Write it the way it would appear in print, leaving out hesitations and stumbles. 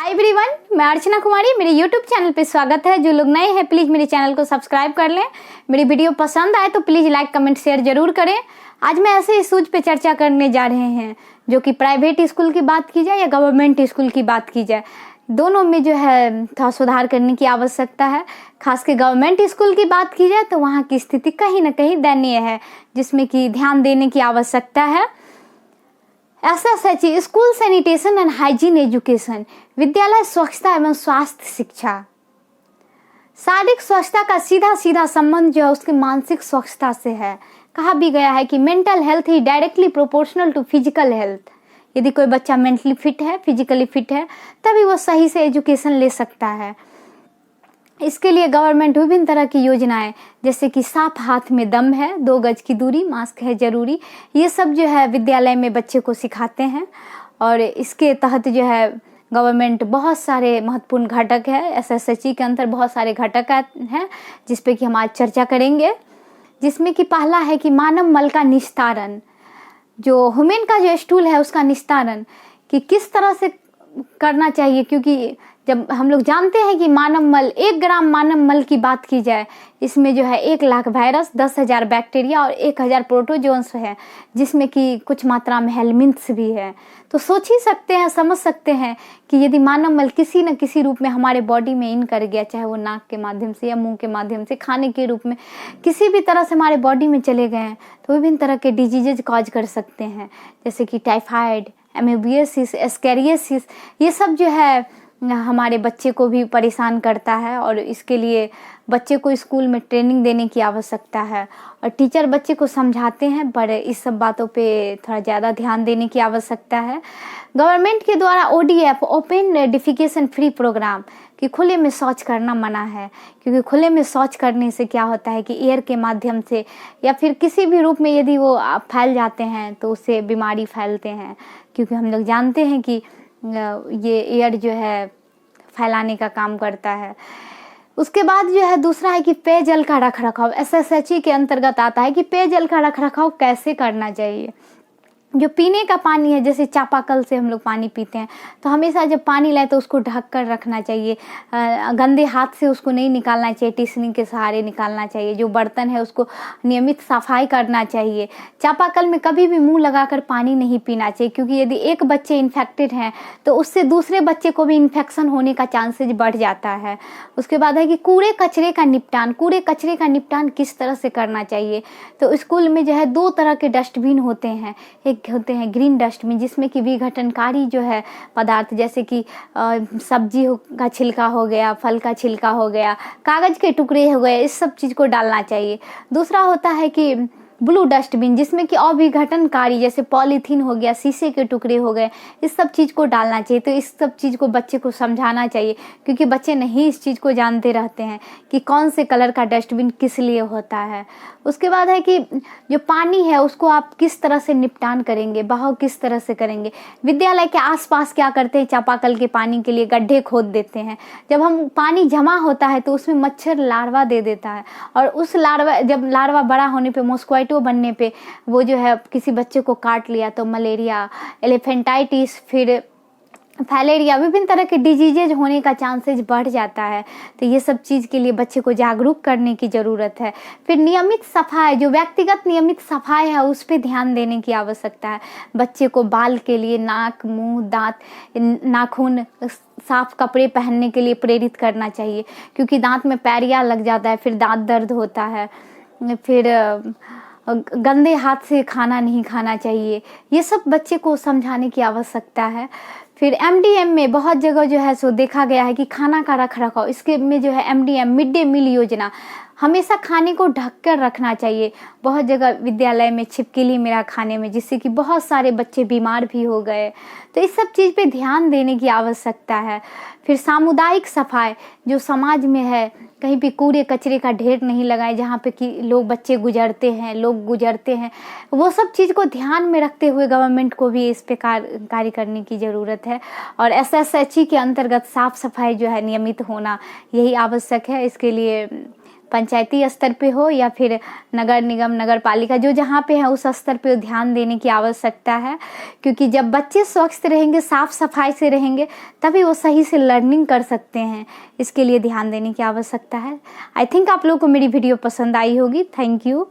Hi everyone, मैं अर्चना कुमारी, मेरे YouTube channel पे स्वागत है। जो लोग नए हैं प्लीज़ मेरे चैनल को सब्सक्राइब कर लें। मेरी वीडियो पसंद आए तो प्लीज़ लाइक कमेंट शेयर जरूर करें। आज मैं ऐसे इशूज पे चर्चा करने जा रहे हैं जो कि प्राइवेट स्कूल की बात की जाए या गवर्नमेंट स्कूल की बात की जाए, दोनों में जो है थोड़ा सुधार करने की आवश्यकता है। खास के गवर्नमेंट स्कूल की बात की जाए तो वहाँ की स्थिति कहीं ना कहीं दयनीय है, जिसमें कि ध्यान देने की आवश्यकता है। SSHE school sanitation and hygiene education, विद्यालय स्वच्छता एवं स्वास्थ्य शिक्षा। शारीरिक स्वच्छता का सीधा सीधा संबंध जो है उसके मानसिक स्वच्छता से है। कहा भी गया है कि मेंटल हेल्थ ही directly proportional to physical health. यदि कोई बच्चा मेंटली फिट है, फिजिकली फिट है, तभी वो सही से एजुकेशन ले सकता है। इसके लिए गवर्नमेंट विभिन्न तरह की योजनाएं, जैसे कि साफ हाथ में दम है, 2 गज की दूरी, मास्क है जरूरी, ये सब जो है विद्यालय में बच्चे को सिखाते हैं। और इसके तहत जो है गवर्नमेंट बहुत सारे महत्वपूर्ण घटक है, एसएसएचई के अंदर बहुत सारे घटक हैं जिस पे कि हम आज चर्चा करेंगे। जिसमें कि पहला है कि मानव मल का निस्तारण, जो ह्यूमन का जो स्टूल है उसका निस्तारण कि किस तरह से करना चाहिए। क्योंकि जब हम लोग जानते हैं कि मानव मल, 1 ग्राम मानव मल की बात की जाए, इसमें जो है 1 लाख वायरस, 10,000 बैक्टीरिया और 1,000 प्रोटोजोन्स है, जिसमें कि कुछ मात्रा में हेलमिंथ्स भी है। तो सोच ही सकते हैं, समझ सकते हैं कि यदि मानव मल किसी न किसी रूप में हमारे बॉडी में इन कर गया, चाहे वो नाक के माध्यम से या मुंह के माध्यम से, खाने के रूप में किसी भी तरह से हमारे बॉडी में चले गए हैं, तो विभिन्न तरह के डिजीजेज कॉज कर सकते हैं, जैसे कि टाइफाइड, एमीबियासिस, एस्केरियासिस। ये सब जो है हमारे बच्चे को भी परेशान करता है और इसके लिए बच्चे को स्कूल में ट्रेनिंग देने की आवश्यकता है। और टीचर बच्चे को समझाते हैं, पर इस सब बातों पे थोड़ा ज़्यादा ध्यान देने की आवश्यकता है। गवर्नमेंट के द्वारा ODF, open defecation free programme, कि खुले में शौच करना मना है। क्योंकि खुले में शौच करने से क्या होता है कि एयर के माध्यम से या फिर किसी भी रूप में यदि वो फैल जाते हैं तो उससे बीमारी फैलते हैं। क्योंकि हम लोग जानते हैं कि ये एयर जो है फैलाने का काम करता है। उसके बाद जो है दूसरा है कि पेयजल का रखरखाव। एसएसएचई के अंतर्गत आता है कि पेयजल का रखरखाव कैसे करना चाहिए। जो पीने का पानी है, जैसे चापाकल से हम लोग पानी पीते हैं, तो हमेशा जब पानी लाए तो उसको ढक कर रखना चाहिए। गंदे हाथ से उसको नहीं निकालना चाहिए, टिश्यू के सहारे निकालना चाहिए। जो बर्तन है उसको नियमित सफाई करना चाहिए। चापाकल में कभी भी मुंह लगाकर पानी नहीं पीना चाहिए, क्योंकि यदि एक बच्चे इन्फेक्टेड हैं तो उससे दूसरे बच्चे को भी इन्फेक्शन होने का चांसेज बढ़ जाता है। उसके बाद है कि कूड़े कचरे का निपटान। कूड़े कचरे का निपटान किस तरह से करना चाहिए, तो स्कूल में जो है 2 तरह के डस्टबिन होते हैं। एक होते हैं ग्रीन डस्टबिन, जिसमें कि विघटनकारी जो है पदार्थ, जैसे कि सब्जी का छिलका हो गया, फल का छिलका हो गया, कागज के टुकड़े हो गए, इस सब चीज़ को डालना चाहिए। दूसरा होता है कि ब्लू डस्टबिन, जिसमें कि अविघटनकारी, जैसे पॉलीथीन हो गया, शीशे के टुकड़े हो गए, इस सब चीज़ को डालना चाहिए। तो इस सब चीज़ को बच्चे को समझाना चाहिए, क्योंकि बच्चे नहीं इस चीज़ को जानते रहते हैं कि कौन से कलर का डस्टबिन किस लिए होता है। उसके बाद है कि जो पानी है उसको आप किस तरह से निपटान करेंगे, बहाव किस तरह से करेंगे। विद्यालय के आसपास क्या करते हैं, चापाकल के पानी के लिए गड्ढे खोद देते हैं। जब हम पानी जमा होता है तो उसमें मच्छर लार्वा दे देता है, और उस लार्वा, जब लार्वा बड़ा होने पे, मॉस्क्वाइटो बनने पे, वो जो है किसी बच्चे को काट लिया तो मलेरिया, एलिफेंटाइटिस, फिर फाइलेरिया, विभिन्न तरह के डिजीजेज होने का चांसेस बढ़ जाता है। तो ये सब चीज़ के लिए बच्चे को जागरूक करने की ज़रूरत है। फिर नियमित सफाई, जो व्यक्तिगत नियमित सफाई है उस पर ध्यान देने की आवश्यकता है। बच्चे को बाल के लिए नाक, मुंह, दांत, नाखून, साफ कपड़े पहनने के लिए प्रेरित करना चाहिए, क्योंकि दांत में पैरिया लग जाता है, फिर दांत दर्द होता है। फिर गंदे हाथ से खाना नहीं खाना चाहिए। ये सब बच्चे को समझाने की आवश्यकता है। फिर MDM में बहुत जगह जो है सो देखा गया है कि खाना का रख रखाव, इसके में जो है MDM, मिड डे मील योजना, हमेशा खाने को ढक कर रखना चाहिए। बहुत जगह विद्यालय में छिपकली मेरा खाने में, जिससे कि बहुत सारे बच्चे बीमार भी हो गए। तो इस सब चीज़ पे ध्यान देने की आवश्यकता है। फिर सामुदायिक सफाई, जो समाज में है, कहीं भी कूड़े कचरे का ढेर नहीं लगाए, जहाँ पे कि लोग, बच्चे गुजरते हैं, लोग गुजरते हैं, वो सब चीज़ को ध्यान में रखते हुए गवर्नमेंट को भी इस पे कार्य करने की ज़रूरत है। और एसएसएचई के अंतर्गत साफ सफाई जो है नियमित होना, यही आवश्यक है। इसके लिए पंचायती स्तर पे हो या फिर नगर निगम, नगर पालिका, जो जहाँ पे है उस स्तर पे ध्यान देने की आवश्यकता है। क्योंकि जब बच्चे स्वच्छ रहेंगे, साफ सफाई से रहेंगे, तभी वो सही से लर्निंग कर सकते हैं। इसके लिए ध्यान देने की आवश्यकता है। आई थिंक आप लोगों को मेरी वीडियो पसंद आई होगी। Thank you.